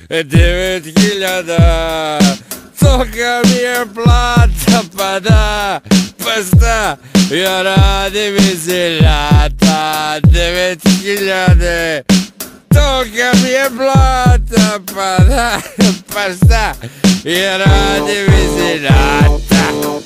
9.000, toga mi je plata, pa da, pa šta, ja radim iz ljata. 9.000, toga mi je plata, pa da, pa šta, ja radim iz ljata.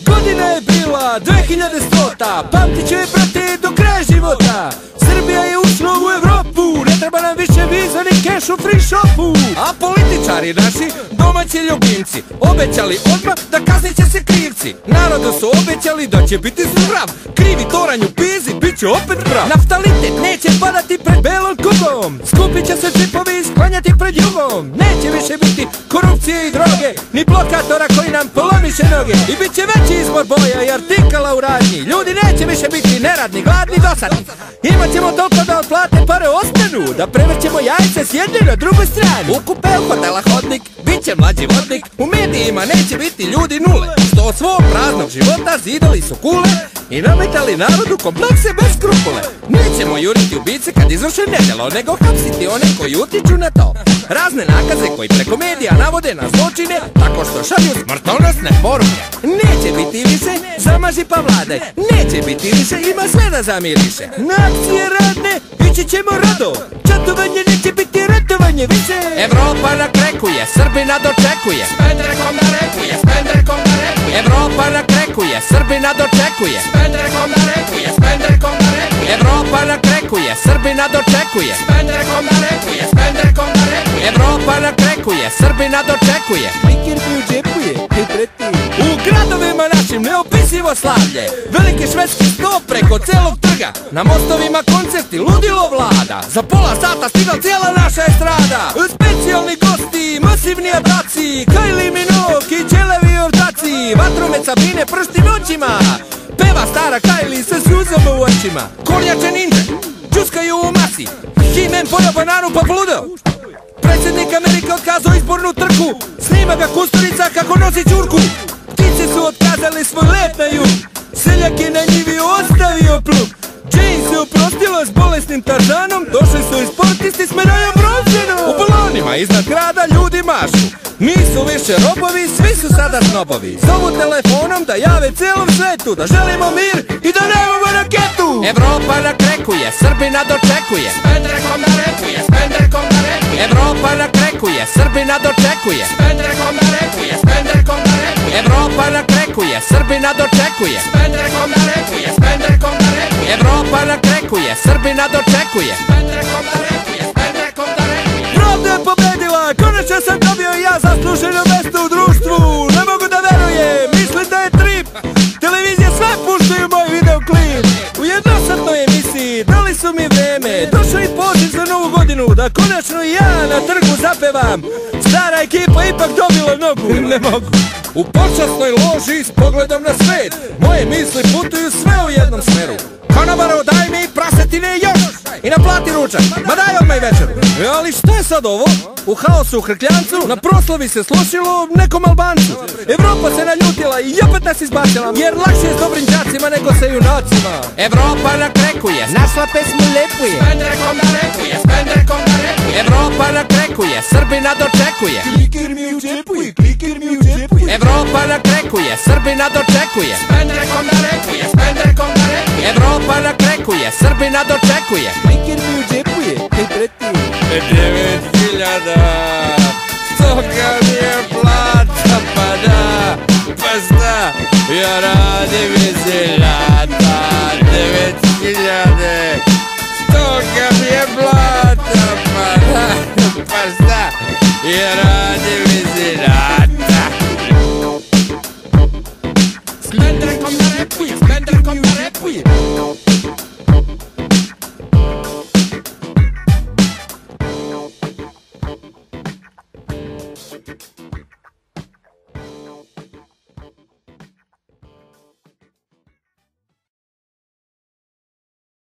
Godina je bila 2100, pamtit ću je, brate, do kraja života. Srbija je ušla u Evropu, ne treba nam više viza ni keš u free shopu. A političari naši, domaći ljubimci, obećali odmah da kaznit će se krivci. Narodu su obećali da će biti zdrav, krivi toranj u pizi, bit će opet prav. Naftalitet neće padati pred belom kugom, skupit će se džipovi i sklanjati pred jugom. Neće više biti korupcije i droge, ni blokatora koji nam polomiše noge. I bit će veći izbor boja i artikala u radnji, ljudi neće više biti neradni, gladni, dosadni. Imat ćemo toliko da od plate pare ostanu, da prevrćemo jajce s jedne na drugoj strani. U kupeu hotela hodnik, bit će mlađi vodnik, u medijima neće biti ljudi nule, što od svog praznog života zidali su kule i nametali narodu komplekse bez skrupule. Nećemo juriti ubice kad izvrše nedjelo, nego hapsiti one koji utiču na to. Razne nakaze koji preko medija navode na zločine, tako što šalju smrtonosne poruke. Neće biti više zamaži pa vladaj, neće biti više ima sve da zamiriše. Na akcije radne ići ćemo rado, čatovanje neće biti ratovanje više. Evropa nakrekuje, Srbina dočekuje, Spendrekom narekuje, spendrekom narekuje. Evropa nakrekuje, Srbina dočekuje, Spendrekom narekuje, spendrekom narekuje. Evropa nakrekuje, Srbina dočekuje, Spendrekom narekuje, spendrekom narekuje. Evropa nakrekuje, Srbina dočekuje. Klikir mi u džepu je, hej preti. U gradovima našim neopisivo slavlje, veliki švedski sto preko celog trga, na mostovima koncerti, ludilo vlada, za pola sata stigla cijela naša estrada. Specijalni gosti, masivni ataci, Kylie Minogue i ćelevi ortaci, vatromet Sabine pršti noćima, peva stara Kylie sa suzama u očima. Kornjače ninja, čuskaju u masi, He-Man pojao bananu pa poludeo. Predsjednik Amerike otkazao izbornu trku, snima ga Kusturica kako nosi čurku. Ptice su otkazali svoj let na jug, seljak je na njivi ostavio plug. Jane se oprostila s bolesnim Tarzanom, došli su i sportisti s medaljem bronzenom. U balonima iznad grada ljudi mašu, nisu više robovi, svi su sada snobovi. Zovu telefonom da jave celom svetu da želimo mir i da nemamo raketu. Evropa nakrekuje, Srbina dočekuje, Spendrekom narekuje, spendrekom narekuje. Evropa nakrekuje, Srbina dočekuje, Spendrekom narekuje, spendrekom narekuje. Evropa nakrekuje, Srbina dočekuje, Spendrekom narekuje, spendrekom narekuje. Evropa nakrekuje, Srbina dočekuje. Spendrekom narekuje, spendrekom narekuje. Pravda je pobedila, konačno sam dobio i ja zasluženo mesto u društvu. Ne mogu da verujem, mislim da je trip, televizije sve puštaju moj videoklip. U jednosatnoj emisiji dali su mi vreme, došao i poziv za novu godinu, da konačno i ja na trgu zapevam. Stara ekipa ipak dobila nogu, ne mogu. U počasnoj loži s pogledom na svet, moje misli putuju sve u jednom smeru. Konobaro, daj mi prasetine još i naplati ručak, ma daj odmah i večer. Ali šta je sad ovo? U haosu u Hrkljancu na proslavi se slošilo nekom Albancu. Evropa se naljutila i opet nas izbacila, jer lakše je s dobrim đacima nego sa junacima. Evropa nakrekuje, našla pesmu lepuje, Spendrekom narekuje, spendrekom narekuje. Evropa nakrekuje, Srbina dočekuje, Klikir mi u džepu je, klikir mi u džepu je. Evropa nakrekuje, Srbina dočekuje, Spendrekom narekuje, spendrekom narekuje. Evropa nakrekuje, Srbina dočekuje. Klikir mi u džepu je, hej preti. 9.000, toga mi je plata, pa da, pa šta, ja radim iz ljata. 9.000, toga mi je plata, pa da, pa šta, ja radim iz ljata. Spendrekom narekuje, spendrekom narekuje.